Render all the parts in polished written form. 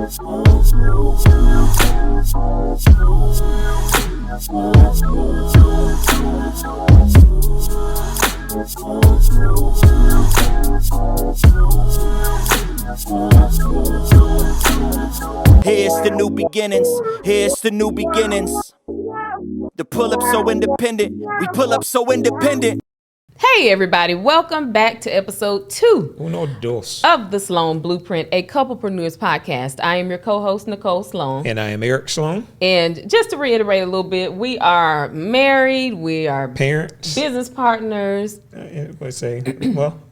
Here's the new beginnings. Here's the new beginnings. The pull up so independent. We pull up so independent. Hey everybody, welcome back to episode 2 of the Sloan Blueprint, a couplepreneurs podcast. I am your co-host, Nicole Sloan. And I am Eric Sloan. And just to reiterate a little bit, we are married, we are parents, business partners.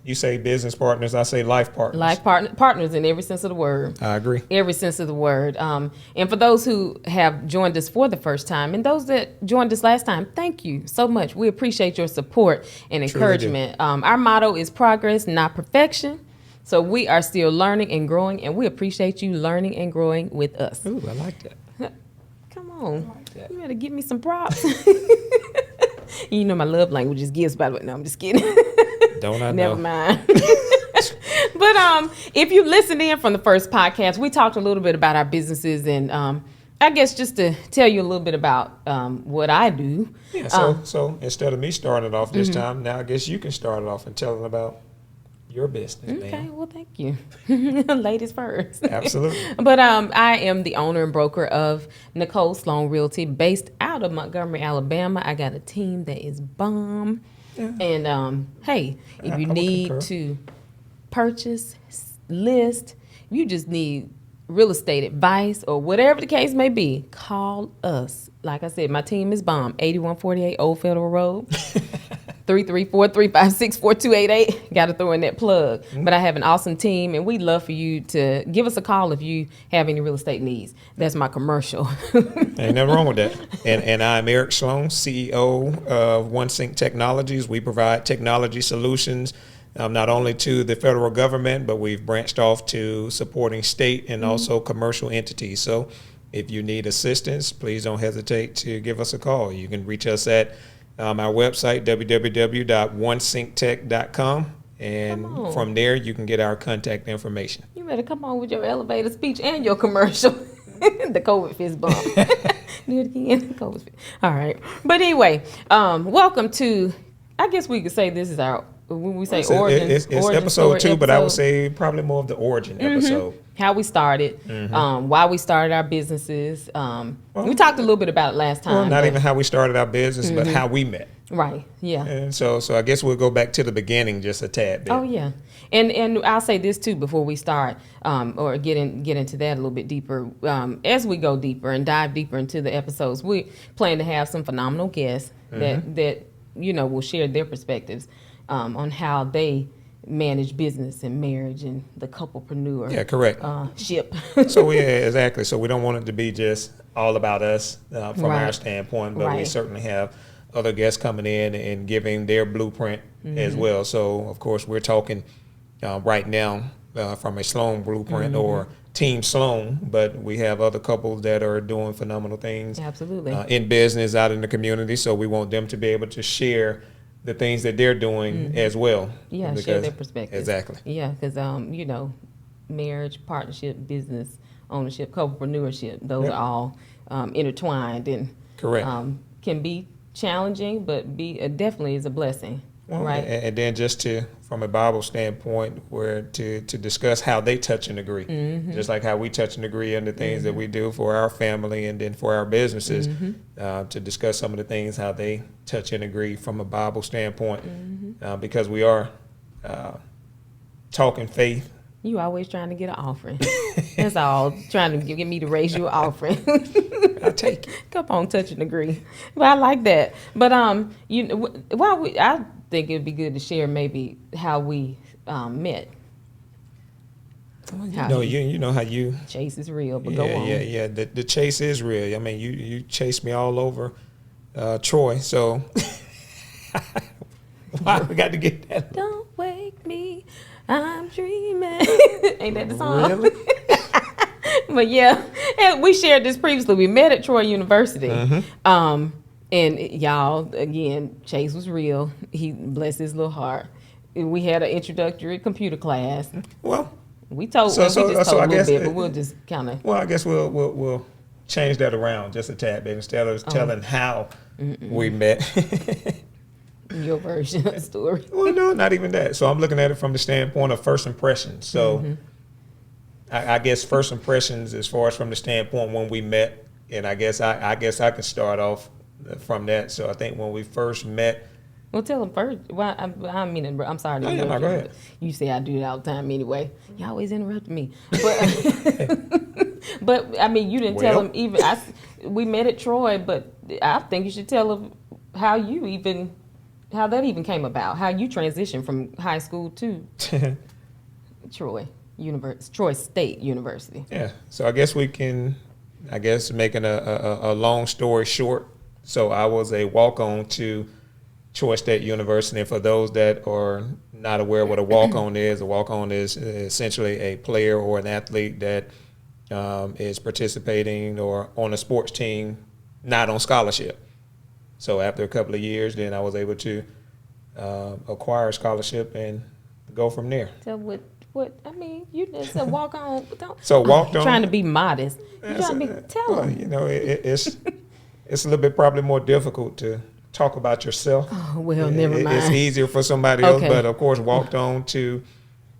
You say business partners, I say life partners. Partners in every sense of the word. I agree. Every sense of the word. And for those who have joined us for the first time and those that joined us last time, thank you so much. We appreciate your support and encouragement. Our motto is progress, not perfection. So we are still learning and growing, and we appreciate you learning and growing with us. Ooh, I like that. Come on. Like that. You better give me some props. You know my love language is gifts, by the way. No, I'm just kidding. Don't I know? Never mind. But if you listened in from the first podcast, we talked a little bit about our businesses, and I guess just to tell you a little bit about what I do. Yeah, so instead of me starting it off this time, now I guess you can start it off and tell them about your business. Okay, man. well, thank you. Ladies first. Absolutely. But I am the owner and broker of Nicole Sloan Realty, based out of Montgomery, Alabama. I got a team that is bomb. Yeah. And hey, if you need to purchase, list, if you just need real estate advice or whatever the case may be, call us. Like I said, my team is bomb. 8148 Old Federal Road. 334-356-4288. Got to throw in that plug. Mm-hmm. But I have an awesome team, and we'd love for you to give us a call if you have any real estate needs. That's my commercial. Ain't nothing wrong with that. And I'm Eric Sloan, CEO of OneSync Technologies. We provide technology solutions not only to the federal government, but we've branched off to supporting state and also commercial entities. So if you need assistance, please don't hesitate to give us a call. You can reach us at our website, www.onesynctech.com. And from there, you can get our contact information. You better come on with your elevator speech and your commercial. The COVID fist bump. Do it again. COVID fist. All right. But anyway, welcome to, I guess we could say this is our, when we say origin. It's episode 2, but I would say probably more of the origin episode. How we started, why we started our businesses. We talked a little bit about it last time. Well, not even how we started our business, but how we met. Right, yeah. And so I guess we'll go back to the beginning just a tad bit. Oh, yeah. And I'll say this, too, before we start, or get into that a little bit deeper. As we go deeper and dive deeper into the episodes, we plan to have some phenomenal guests that will share their perspectives on how they manage business and marriage and the couplepreneur. Yeah, correct. Ship. Exactly. So we don't want it to be just all about us from our standpoint, but we certainly have other guests coming in and giving their blueprint as well. So, of course, we're talking right now from a Sloan blueprint or Team Sloan, but we have other couples that are doing phenomenal things in business out in the community. So we want them to be able to share the things that they're doing as well. Yeah, share their perspective. Exactly. Yeah, because, marriage, partnership, business, ownership, couplepreneurship, those are all intertwined and can be challenging, but definitely is a blessing. Well, right. And then just from a Bible standpoint, where to discuss how they touch and agree, just like how we touch and agree on the things that we do for our family and then for our businesses, to discuss some of the things, how they touch and agree from a Bible standpoint, because we are talking faith. You always trying to get an offering. That's all. Trying to get me to raise you an offering. I take it. Come on, touch and agree. But I like that. But I think it'd be good to share maybe how we met. You know how you chase is real, but go on. Yeah. The chase is real. I mean, you chased me all over Troy. So why we got to get that? Don't wake me. I'm dreaming. Ain't that the song? Really? But yeah, and we shared this previously. We met at Troy University. And y'all, again, Chase was real. He bless his little heart. We had an introductory computer class. Well, We told So we just told I a little guess bit, but we'll just kind of. Well, I guess we'll change that around just a tad bit instead of telling how we met. Your version of the story. Well, no, not even that. So I'm looking at it from the standpoint of first impressions. So I guess first impressions, as far as from the standpoint when we met, and I guess I can start off from that. So I think when we first met. Well, tell them first. Well, I mean, I'm sorry to interrupt go you. ahead. You say I do it all the time anyway. You always interrupt me. But, but I mean, you didn't tell them even. We met at Troy, but I think you should tell them how that even came about. How you transitioned from high school to Troy State University. Yeah. So I guess making a long story short. So I was a walk-on to Troy State University. And for those that are not aware what a walk-on is essentially a player or an athlete that is participating or on a sports team, not on scholarship. So after a couple of years, then I was able to acquire a scholarship and go from there. So what I mean, you just said walk on. So walked on. Trying to be modest. You trying to be tell them. You know, it's a little bit probably more difficult to talk about yourself. Oh, well, never mind. It's easier for somebody else, Okay. but of course walked on to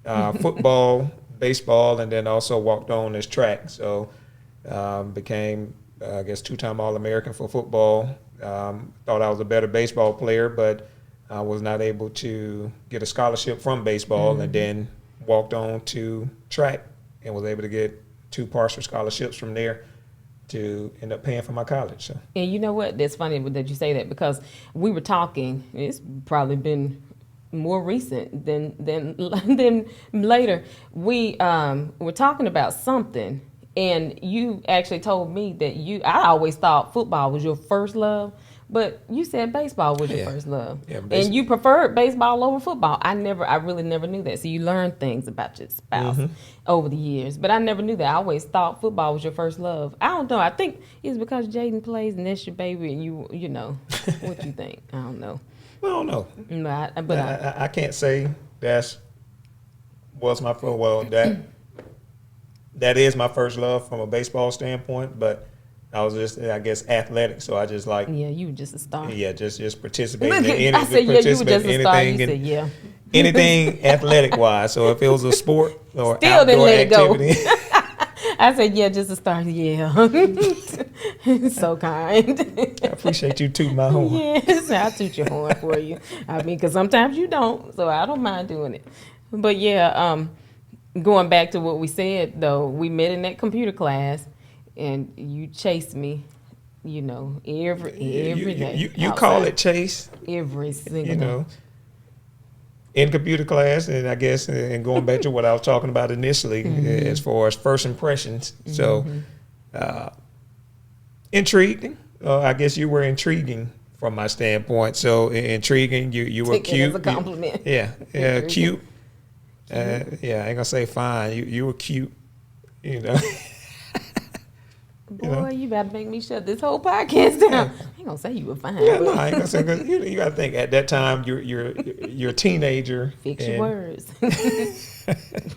football, baseball, and then also walked on as track. So became, I guess, 2-time All-American for football. Thought I was a better baseball player, but I was not able to get a scholarship from baseball, and then walked on to track and was able to get 2 partial scholarships from there to end up paying for my college. So. And you know what? That's funny that you say that, because we were talking. It's probably been more recent than later. We were talking about something, and you actually told me that I always thought football was your first love, but you said baseball was your first love. Yeah, and you preferred baseball over football. I really never knew that. So you learn things about your spouse over the years, but I never knew that. I always thought football was your first love. I don't know. I think it's because Jaden plays and that's your baby, and you know what you think. I don't know. I don't know. But I can't say that was my first. Well, that is my first love from a baseball standpoint, but I was just, I guess, athletic. So I just like. Yeah, you were just a star. Yeah, just participating in anything. I said, yeah, you were just a star. You said, yeah. Anything athletic wise. So if it was a sport or Still outdoor didn't let it go. activity. I said, yeah, just a star. Yeah. So kind. I appreciate you tooting my horn. Yes, I'll toot your horn for you. I mean, because sometimes you don't, so I don't mind doing it. But yeah, going back to what we said, though, we met in that computer class, and you chased me, you know, every day. You call it chase. Every single You know, day. in computer class, and I guess, and going back to what I was talking about initially, as far as first impressions. So, intriguing. I guess you were intriguing from my standpoint. So intriguing. You were Take it cute. as a compliment. Yeah, cute. Yeah, I ain't gonna say fine. You were cute. You know. Boy, you better make me shut this whole podcast down. I ain't gonna say you were fine. Yeah, but no, I ain't gonna say, 'cause you gotta think at that time you're a teenager. fix your words.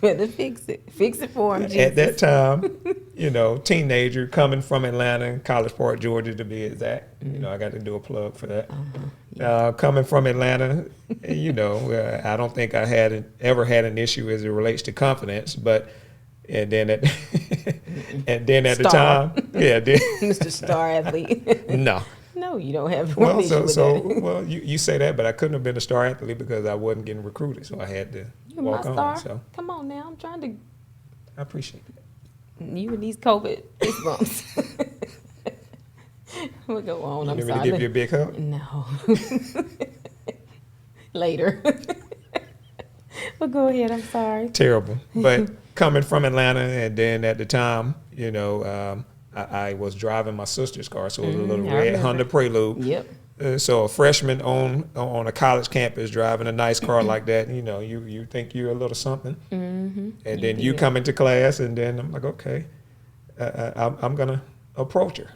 Better fix it. Fix it for him, Jesus. At that time, you know, teenager coming from Atlanta, College Park, Georgia, to be exact. You know, I got to do a plug for that. Coming from Atlanta, you know, I don't think I ever had an issue as it relates to confidence, but. And then at the time, Mr. Star Athlete. No, you don't have one issue with that. Well, you say that, but I couldn't have been a star athlete because I wasn't getting recruited, so I had to You're walk my on. star. So Come on now, I'm trying to. I appreciate that. You and these COVID fist bumps. We'll go on. I'm You need sorry. me to give you a big hug? No. Later. But go ahead. I'm sorry. Terrible, but coming from Atlanta, and then at the time, you know, I was driving my sister's car, so it was a little red Honda Prelude. Yep. So a freshman on a college campus driving a nice car like that, you know, you think you're a little something, and then you come into class, and then I'm like, okay, I'm gonna approach her,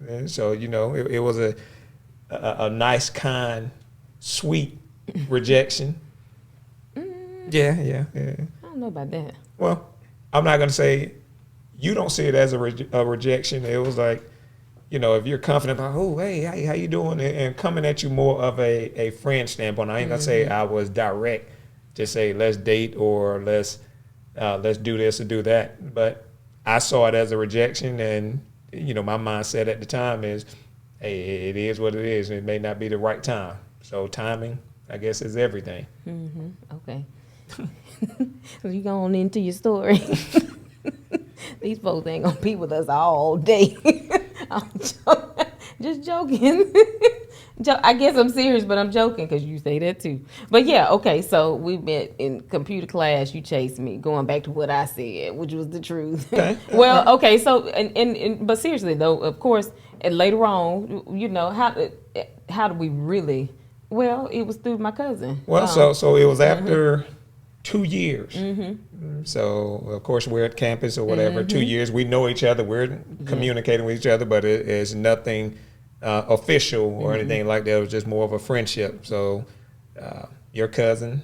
and so you know, it was a nice, kind, sweet rejection. Yeah. I don't know about that. Well, I'm not going to say you don't see it as a rejection. It was like, you know, if you're confident about, oh, hey, how you doing? And coming at you more of a friend standpoint. I ain't going to say I was direct to say, let's date or let's do this or do that. But I saw it as a rejection. And, you know, my mindset at the time is, hey, it is what it is. It may not be the right time. So timing, I guess, is everything. Okay. So you go on into your story. These folks ain't gonna be with us all day. I'm just joking. I guess I'm serious, but I'm joking because you say that too. But yeah, okay. So we met in computer class. You chased me, going back to what I said, which was the truth. Okay. Well, okay. So but seriously though, of course, and later on, you know, how do we really? Well, it was through my cousin. Well, so it was after 2 years. So, of course, we're at campus or whatever. 2 years, we know each other. We're communicating with each other, but it is nothing official or anything like that. It was just more of a friendship. So, your cousin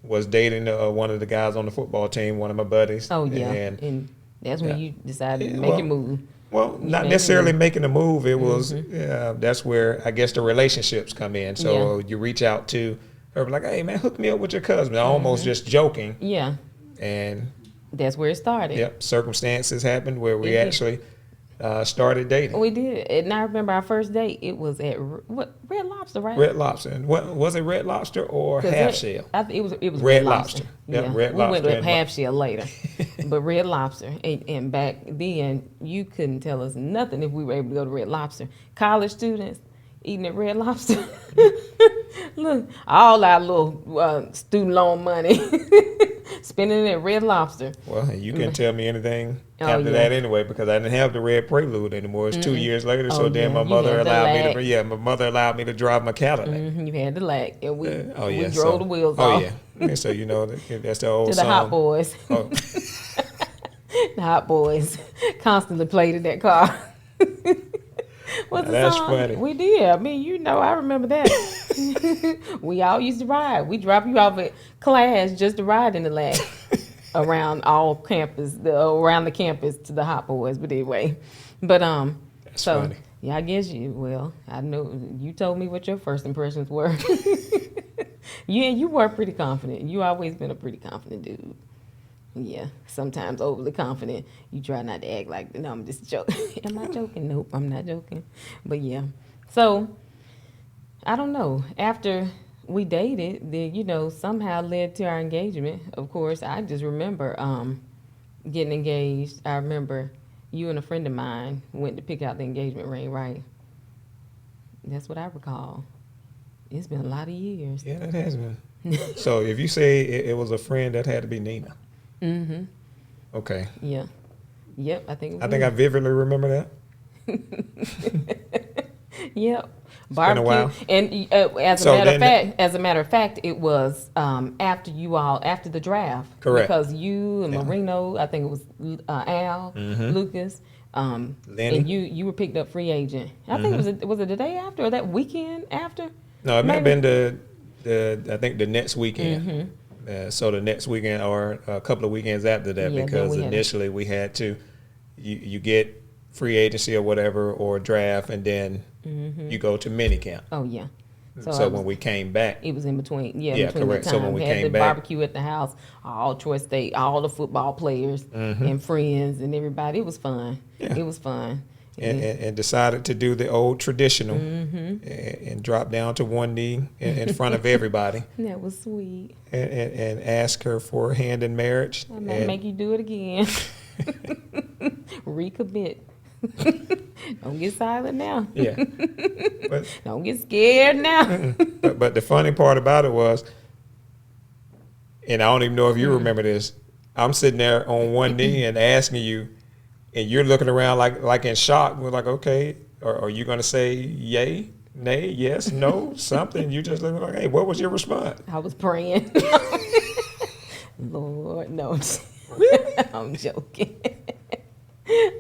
was dating one of the guys on the football team, one of my buddies. Oh, yeah. And that's when you decided to make your move. Well, not necessarily making a move. It was, that's where I guess the relationships come in. So you reach out to her, like, hey, man, hook me up with your cousin. Almost just joking. Yeah. And that's where it started. Yep. Circumstances happened where we actually started dating. We did. And I remember our first date, it was at Red Lobster, right? Red Lobster. And what was it, Red Lobster or Half Shell? It was Red Lobster. Yep, Red we Lobster. We went with Half Shell later. But Red Lobster. And back then, you couldn't tell us nothing if we were able to go to Red Lobster. College students eating at Red Lobster. Look, all our little student loan money. Spending it at Red Lobster. Well, you couldn't tell me anything after that anyway, because I didn't have the Red Prelude anymore. It's 2 years later, so then my mother allowed me to drive my Cadillac. You had the lag, and we drove so, the wheels off. And so you know that's the old to the song. Hot Boys. Oh. The Hot Boys constantly played in that car. What's the song? Funny. We did. I mean, you know, I remember that. We all used to ride. We drop you off at class just to ride in the lag around around the campus to the Hot Boys. But anyway, that's funny. Yeah, I guess I know you told me what your first impressions were. You were pretty confident. You always been a pretty confident dude. Yeah, sometimes overly confident. You try not to act like, no, I'm just joking. Am I joking? Nope, I'm not joking. But yeah, so I don't know. After we dated, then, somehow led to our engagement. Of course, I just remember getting engaged. I remember you and a friend of mine went to pick out the engagement ring, right? That's what I recall. It's been a lot of years. Yeah, that has been. So if you say it was a friend, that had to be Nina. Mm-hmm. Okay. Yeah. Yep, I think I vividly remember that. Yep. Barbecue. Been a while. And as a matter of fact, it was after the draft. Correct. Because you and Marino, I think it was Al, Lucas, Lenny. and you were picked up free agent. I think it was the day after or that weekend after? No, it may have been the next weekend. So the next weekend or a couple of weekends after that, because initially we had to, you get free agency or whatever or draft, and then you go to minicamp. Oh yeah. So when we came back, it was in between. Yeah, between correct. So when we had came the back, barbecue at the house, all Troy State, all the football players and friends and everybody. It was fun. Yeah. It was fun. And decided to do the old traditional and drop down to one knee in front of everybody. That was sweet. And ask her for a hand in marriage. I might make you do it again. Recommit. Don't get silent now. Yeah. But, don't get scared now. But the funny part about it was, and I don't even know if you remember this, I'm sitting there on one knee and asking you, and you're looking around like in shock. We're like, okay, are you going to say yay, nay, yes, no, something? You just looking like, hey, what was your response? I was praying. Lord, no. Really? I'm joking.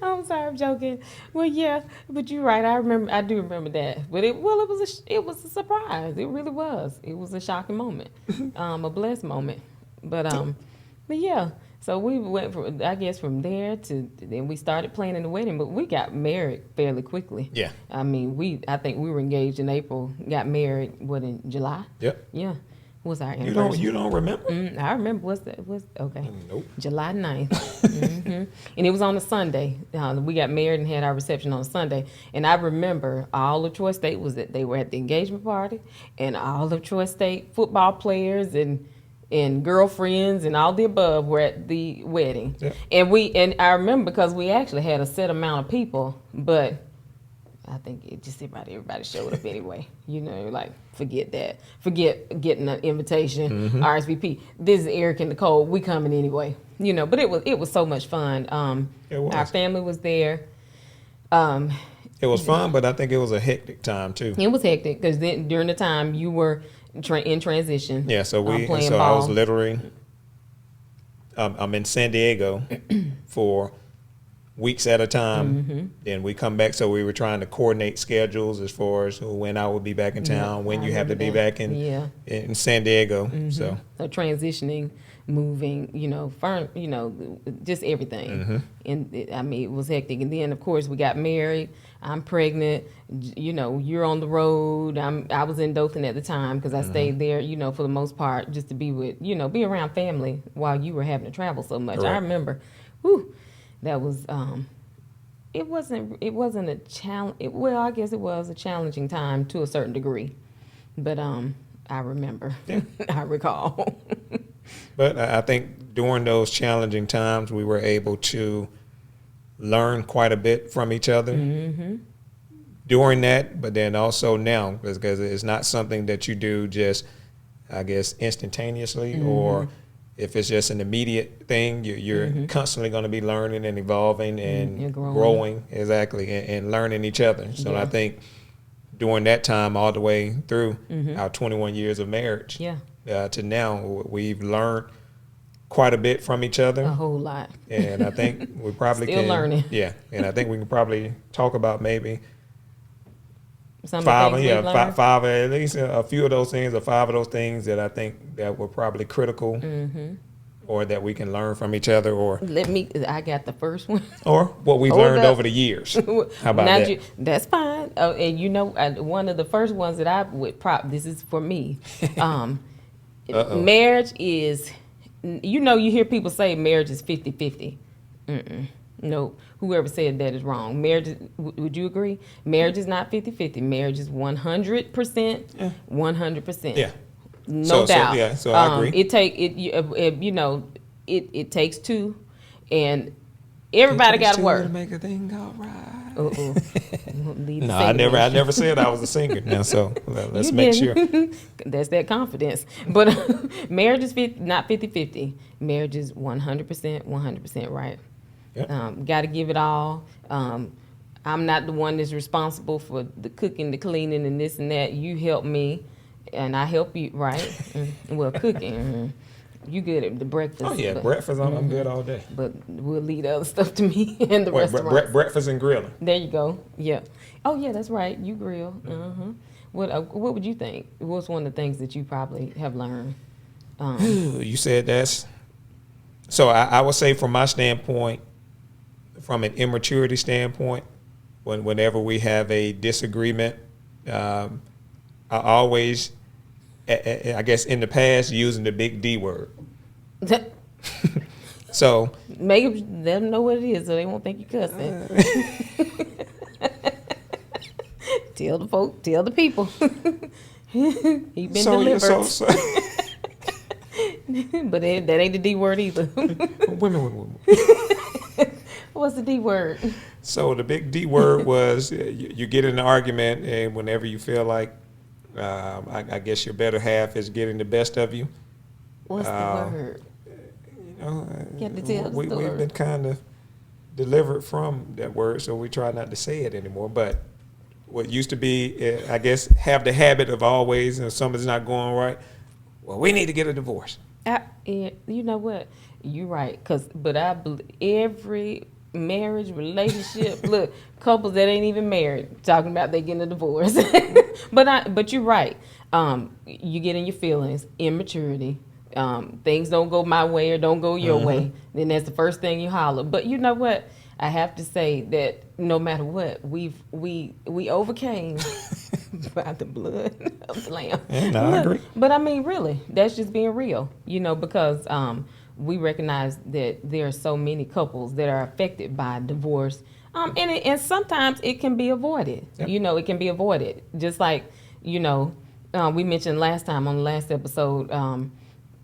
I'm sorry, I'm joking. Well, yeah, but you're right. I do remember that. But it was a surprise. It really was. It was a shocking moment, a blessed moment. But yeah. So we went from, I guess, from there to then we started planning the wedding, but we got married fairly quickly. Yeah. I mean, I think we were engaged in April, got married in July? Yep. Yeah. What's our anniversary? You don't remember? I remember. Okay. Nope. July 9th. And it was on a Sunday. We got married and had our reception on a Sunday. And I remember all of Troy State they were at the engagement party, and all of Troy State football players and girlfriends and all the above were at the wedding. Yep. And I remember because we actually had a set amount of people, but I think it just everybody showed up anyway. Like forget that. Forget getting an invitation, RSVP. This is Eric and Nicole. We coming anyway. But it was so much fun. Our family was there. It was fun, but I think it was a hectic time too. It was hectic because then during the time you were in transition. Yeah, so playing ball. I was literally I'm in San Diego for weeks at a time. Then we come back, so we were trying to coordinate schedules as far as when I would be back in town, when you have to be back in San Diego. So transitioning, moving, just everything. And it was hectic. And then of course we got married. I'm pregnant. You're on the road. I was in Dothan at the time because I stayed there, for the most part, just to be with, be around family while you were having to travel so much. Right. I remember, that was it wasn't a challenge. Well, I guess it was a challenging time to a certain degree, but I remember. I recall. But I think during those challenging times we were able to learn quite a bit from each other during that, but then also now, because it's not something that you do just, I guess, instantaneously, or if it's just an immediate thing, you're constantly going to be learning and evolving and growing, exactly, and learning each other. So I think during that time, all the way through our 21 years of marriage to now, we've learned quite a bit from each other. A whole lot. And I think we probably Still learning. Yeah, and I think we can probably talk about maybe five, at least a few of those things, or five of those things that I think that were probably critical, or that we can learn from each other, or I got the first one, or what we've learned over the years. How about that? That's fine. And one of the first ones that I would this is for me. Marriage is, you hear people say marriage is 50-50. No, whoever said that is wrong. Marriage, would you agree? Marriage is not 50-50. Marriage is 100%. 100%. Yeah. No doubt. So I agree. It takes two, and everybody got to work to make a thing go right. No, I never said I was a singer. Now, so let's make sure. That's that confidence. But marriage is not 50-50. Marriage is 100%, right? Yep. Got to give it all. I'm not the one that's responsible for the cooking, the cleaning, and this and that. You help me, and I help you, right? Well, cooking. You good at the breakfast. Oh, yeah, breakfast, I'm good all day. But we'll leave the other stuff to me in the restaurant. Breakfast and grilling. There you go. Yeah. Oh, yeah, that's right. You grill. What would you think? What's one of the things that you probably have learned? You said that's... So I would say from my standpoint, from an immaturity standpoint, whenever we have a disagreement, I always... I guess in the past, using the big D word. So make them know what it is, so they won't think you cussing. Tell the people. He been delivered. But that ain't the D word either. Women. What's the D word? So the big D word was you get in an argument, and whenever you feel like, I guess your better half is getting the best of you. What's the word? We've been kind of delivered from that word, so we try not to say it anymore. But what used to be, I guess, have the habit of always, and something's not going right, well, we need to get a divorce. You know what? You're right. But I believe every marriage, relationship, look, couples that ain't even married talking about they getting a divorce. But you're right. You get in your feelings, immaturity, things don't go my way or don't go your way, then that's the first thing you holler. But you know what? I have to say that no matter what, we overcame by the blood of the Lamb. Yeah, no, I agree. But I mean, really, that's just being real, because we recognize that there are so many couples that are affected by divorce, and sometimes it can be avoided. Yep. It can be avoided. Just like we mentioned last time on the last episode.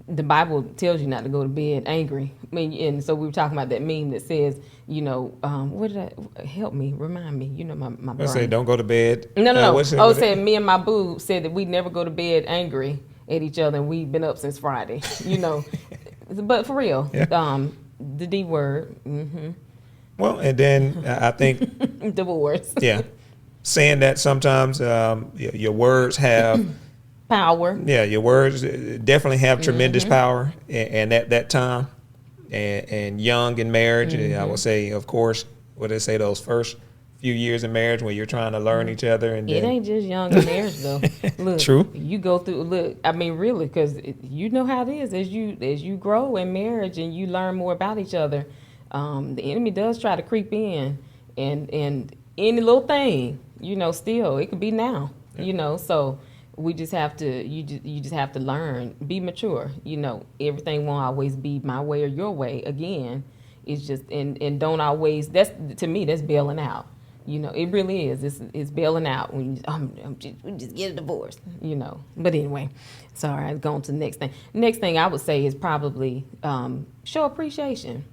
The Bible tells you not to go to bed angry. I mean, and so we were talking about that meme that says, what did help me, remind me, my brain. I say don't go to bed. No. It said me and my boo said that we never go to bed angry at each other, and we've been up since Friday, But for real, yeah. The D word. Mm-hmm. Well, and then I think divorce. Yeah, saying that sometimes your words have power. Yeah, your words definitely have tremendous power, and at that time, and young in marriage, I would say, of course, what they say, those first few years in marriage when you're trying to learn each other, and it ain't just young in marriage though. Look, true. You go through. Look, I mean, really, because you know how it is as you grow in marriage and you learn more about each other. The enemy does try to creep in, and any little thing, still it could be now, so. We just have to, you just have to learn, be mature. Everything won't always be my way or your way. Again, it's just, and don't always, to me, that's bailing out. It really is. It's bailing out when we just get a divorce, But anyway, sorry, I've gone to the next thing. Next thing I would say is probably show appreciation.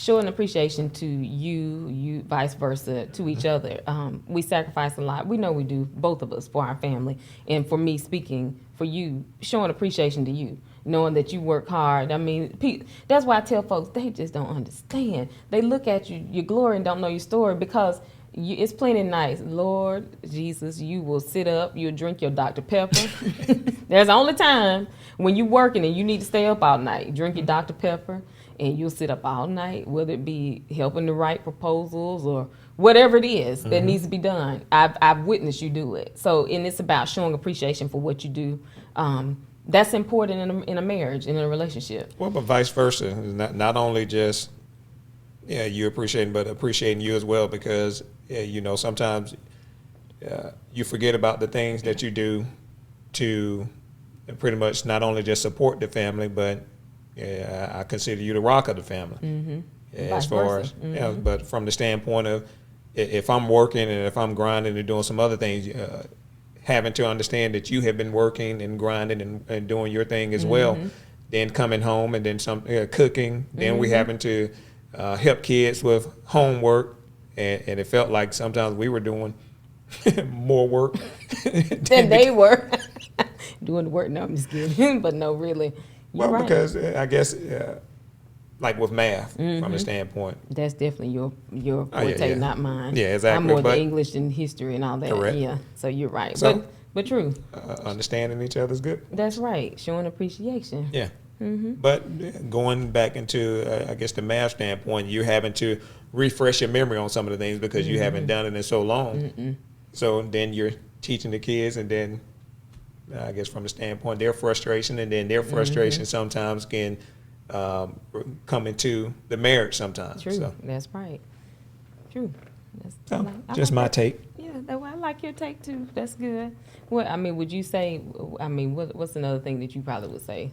Showing appreciation to you, vice versa, to each other. We sacrifice a lot. We know we do, both of us, for our family. And for me, speaking for you, showing appreciation to you, knowing that you work hard. I mean, that's why I tell folks, they just don't understand. They look at you, your glory, and don't know your story because it's plenty nice. Lord Jesus, you will sit up, you'll drink your Dr. Pepper. There's the only time when you're working and you need to stay up all night. Drink your Dr. Pepper. And you'll sit up all night, whether it be helping to write proposals or whatever it is that needs to be done. I've witnessed you do it. So, and it's about showing appreciation for what you do. That's important in a marriage and in a relationship. Well, but vice versa. Not only just you appreciating, but appreciating you as well, because sometimes you forget about the things that you do to pretty much not only just support the family, but I consider you the rock of the family. As far as, but from the standpoint of if I'm working and if I'm grinding and doing some other things, having to understand that you have been working and grinding and doing your thing as well, then coming home and then some cooking, then we having to help kids with homework, and it felt like sometimes we were doing more work than they were doing the work. No, I'm just kidding, but no, really. Well, right. Because I guess, like with math, from the standpoint. That's definitely your forte, not mine. Yeah, exactly. I'm more the English and history and all that. Correct. Yeah, so you're right. So, but true. Understanding each other's good. That's right. Showing appreciation. Yeah. But going back into, I guess, the math standpoint, you're having to refresh your memory on some of the things because you haven't done it in so long. So then you're teaching the kids, and then I guess from the standpoint, their frustration, and then their frustration sometimes can come into the marriage sometimes. True, so. That's right. True. Just my take. Yeah, I like your take too. That's good. What I mean, would you say? I mean, what's another thing that you probably would say?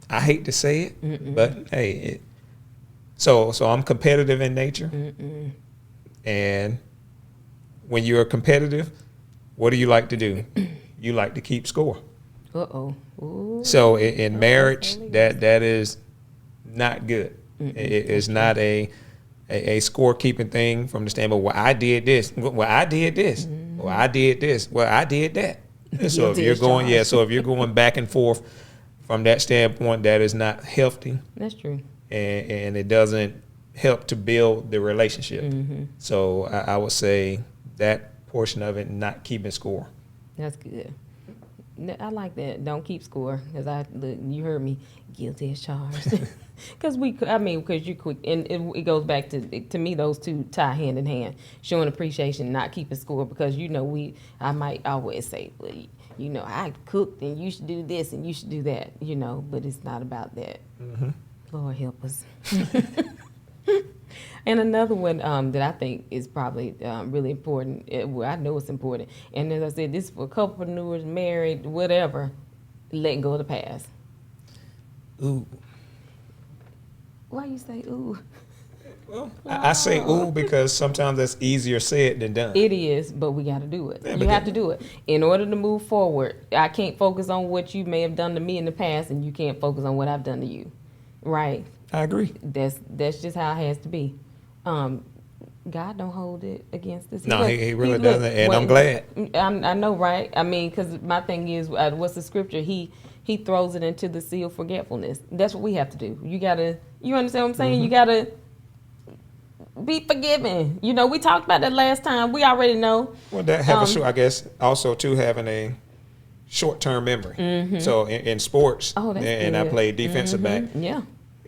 I hate to say it, but hey, so I'm competitive in nature, and when you're competitive, what do you like to do? You like to keep score. So in marriage, that is not good. It's not a scorekeeping thing from the standpoint, well, I did this. Well, I did this. Well, I did this. Well, I did that. So if you're going back and forth from that standpoint, that is not healthy. That's true. And it doesn't help to build the relationship. So I would say that portion of it, not keeping score. That's good. I like that. Don't keep score, because you heard me, guilty as charged. Because you're quick, and it goes back to me, those two tie hand in hand. Showing appreciation, not keeping score, because I might always say, well, you know, I cooked and you should do this and you should do that, you know, but it's not about that. Mm-hmm. Lord help us. And another one that I think is probably really important, well, I know it's important, and as I said, this is for couplepreneurs, married, whatever, letting go of the past. Ooh. Why you say ooh? Well, I say ooh because sometimes that's easier said than done. It is, but we got to do it. Yeah, you have to do it. In order to move forward, I can't focus on what you may have done to me in the past, and you can't focus on what I've done to you. Right? I agree. That's just how it has to be. God don't hold it against us. No, he really doesn't, and I'm glad. I know, right? I mean, because my thing is, what's the scripture? He throws it into the sea of forgetfulness. That's what we have to do. You understand what I'm saying? Mm-hmm. You gotta be forgiven. You know, we talked about that last time. We already know. Well, that have I guess also too having a short-term memory. Mm-hmm. So in sports, and I played defensive back. Yeah.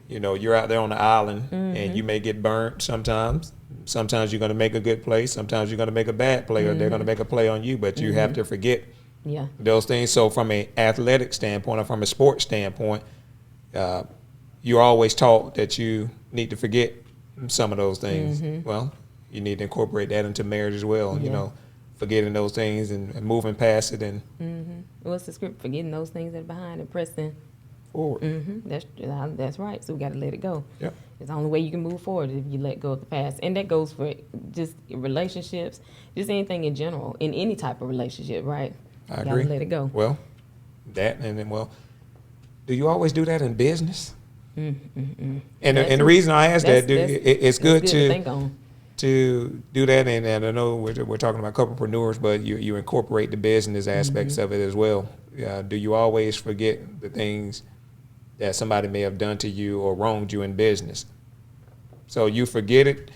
You know, you're out there on the island, and you may get burnt sometimes. Sometimes you're going to make a good play. Sometimes you're going to make a bad play, or they're going to make a play on you. But you have to forget those things. So from an athletic standpoint or from a sports standpoint, you're always taught that you need to forget some of those things. Mm-hmm. Well, you need to incorporate that into marriage as well. Yeah. You know, forgetting those things and moving past it. And what's the script? Forgetting those things that are behind and pressing forward. Mm-hmm. That's right. So we got to let it go. Yep. It's the only way you can move forward if you let go of the past. And that goes for just relationships, just anything in general, in any type of relationship, right? I agree. You got to let it go. Well, that and then, do you always do that in business? And the reason I ask that, it's good to do that. And I know we're talking about couplepreneurs, but you incorporate the business aspects of it as well. Do you always forget the things that somebody may have done to you or wronged you in business? So you forget it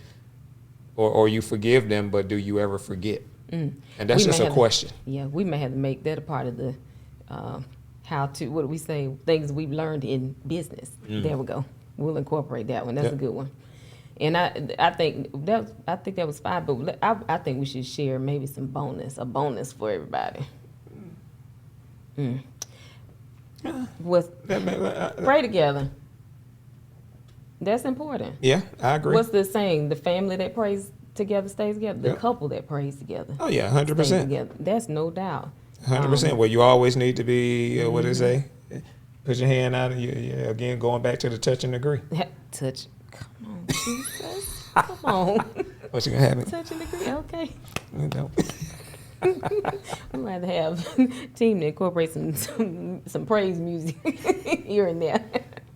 or you forgive them, but do you ever forget? And that's just a question. We may have to make that a part of the what do we say, things we've learned in business. There we go. We'll incorporate that one. That's a good one. And I think that was fine, but I think we should share maybe a bonus for everybody. Pray together. That's important. Yeah, I agree. What's the saying? The family that prays together stays together. The couple that prays together. Oh yeah, 100%. That's no doubt. 100%. Well, you always need to be. What did it say? Put your hand out. Again, going back to the touch and agree. Touch. Come on, Jesus. Come on. What you gonna have? Touch and agree. Okay. No. We might have a team to incorporate some praise music here and there.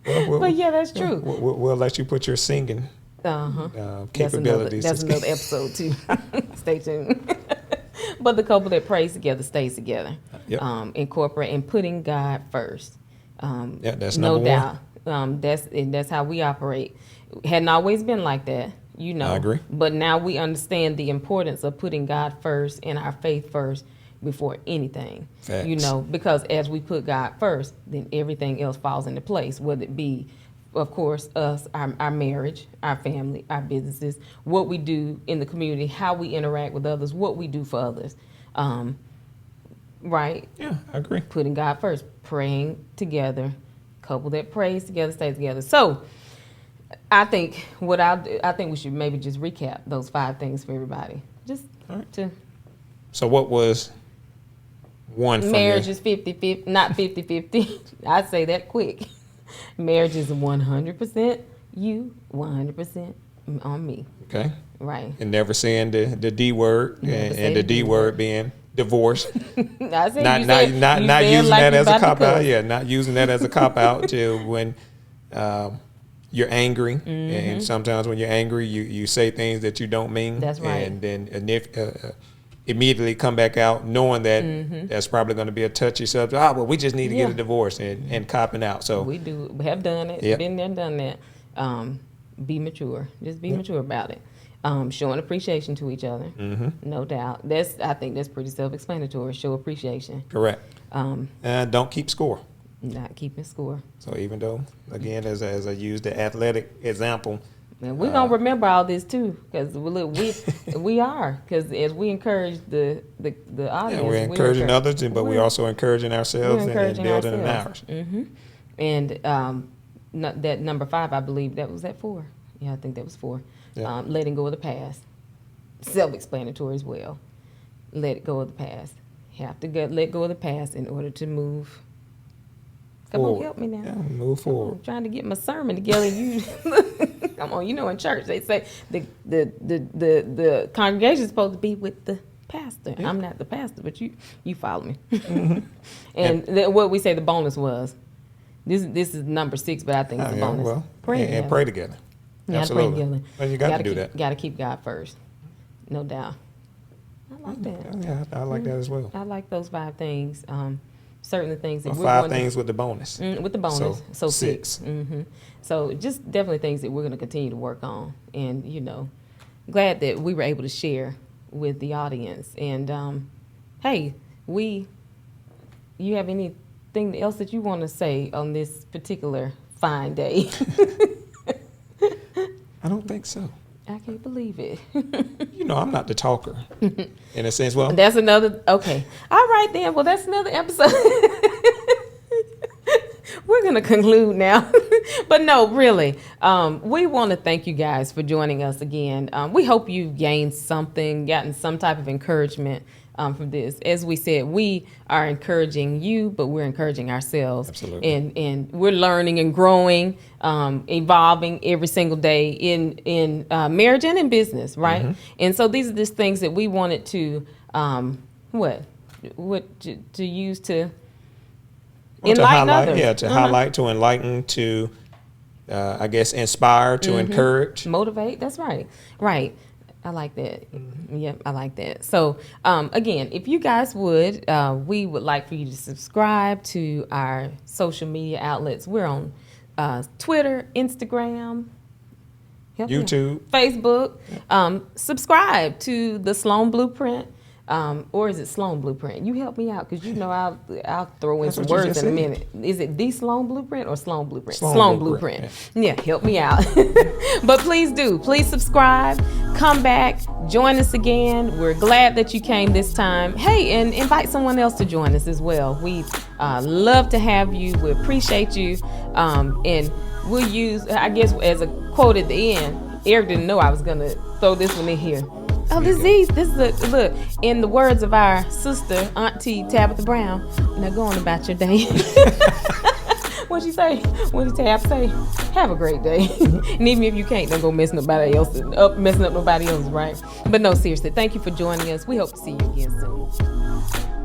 But yeah, that's true. We'll let you put your singing capabilities. That's another episode too. Stay tuned. But the couple that prays together stays together. Yep. Incorporate and putting God first. That's no doubt. That's how we operate. Hadn't always been like that. You know, I agree. But now we understand the importance of putting God first and our faith first before anything. Facts. You know, because as we put God first, then everything else falls into place, whether it be, of course, us, our marriage, our family, our businesses, what we do in the community, how we interact with others, what we do for others. Right? Yeah, I agree. Putting God first, praying together, couple that prays together, stays together. So, I think we should maybe just recap those 5 things for everybody. Just to. So what was one from marriage is 50-50, not 50-50. I'd say that quick. Marriage is 100% you, 100% on me. Okay. Right. And never saying the D word and the D word being divorce. I said not using that as a cop out. Yeah, not using that as a cop out to when you're angry, and sometimes when you're angry, you say things that you don't mean. That's right. And then immediately come back out knowing that that's probably going to be a touchy subject. Well, we just need to get a divorce and copping out. So we have done it. Yep. Been there, done that. Be mature. Just be mature about it. Showing appreciation to each other. No doubt. I think that's pretty self-explanatory. Show appreciation. Correct. And don't keep score. Not keeping score. So even though, again, as I used the athletic example, And we're gonna remember all this too, because look, we are, because as we encourage the audience, we're encouraging others, but we're also encouraging ourselves and building in ours. Mm-hmm. And that number 5, I believe that was at 4. Yeah, I think that was 4. Yeah. Letting go of the past, self-explanatory as well. Let go of the past. Have to let go of the past in order to move. Come on, help me now. Yeah, move forward. I'm trying to get my sermon together. You, come on. You know, in church they say the congregation is supposed to be with the pastor. Yeah. I'm not the pastor, but you follow me. Mm-hmm. And what we say the bonus was. This is number 6, but I think it's a bonus. Well, pray and pray together. Yeah, absolutely. Pray together. Well, you got to do that. Got to keep God first, no doubt. I like that. Yeah, I like that as well. I like those 5 things. Certain things that well, we're 5 things with the bonus. With the bonus, so 6. Mm-hmm. So just definitely things that we're going to continue to work on, and glad that we were able to share with the audience. And hey, you have anything else that you want to say on this particular fine day? I don't think so. I can't believe it. I'm not the talker in a sense. Well, that's another, okay. All right then. Well, that's another episode. We're going to conclude now. But no, really, we want to thank you guys for joining us again. We hope you've gained something, gotten some type of encouragement from this. As we said, we are encouraging you, but we're encouraging ourselves. Absolutely. And we're learning and growing, evolving every single day in marriage and in business, right? Mm-hmm. And so these are just things that we wanted to to use to enlighten others. Yeah, to highlight, to enlighten, to I guess inspire, to encourage, motivate. That's right. Right. I like that. Mm-hmm. Yep, I like that. So, again, if you guys would, we would like for you to subscribe to our social media outlets. We're on Twitter, Instagram, YouTube, Facebook. Subscribe to the Sloan Blueprint. Or is it Sloan Blueprint? You help me out, because I'll throw in some words in a minute. Is it the Sloan Blueprint or Sloan Blueprint? Sloan Blueprint. Yeah, help me out. But please subscribe, come back, join us again. We're glad that you came this time. Hey, and invite someone else to join us as well. We love to have you. We appreciate you. And we'll use, I guess, as a quote at the end. Eric didn't know I was going to throw this one in here. Oh, this is look, in the words of our sister, Auntie Tabitha Brown, now go on about your day. What'd she say? What did Tab say? Have a great day. And even if you can't, don't go messing up nobody else's, right? But no, seriously, thank you for joining us. We hope to see you again soon.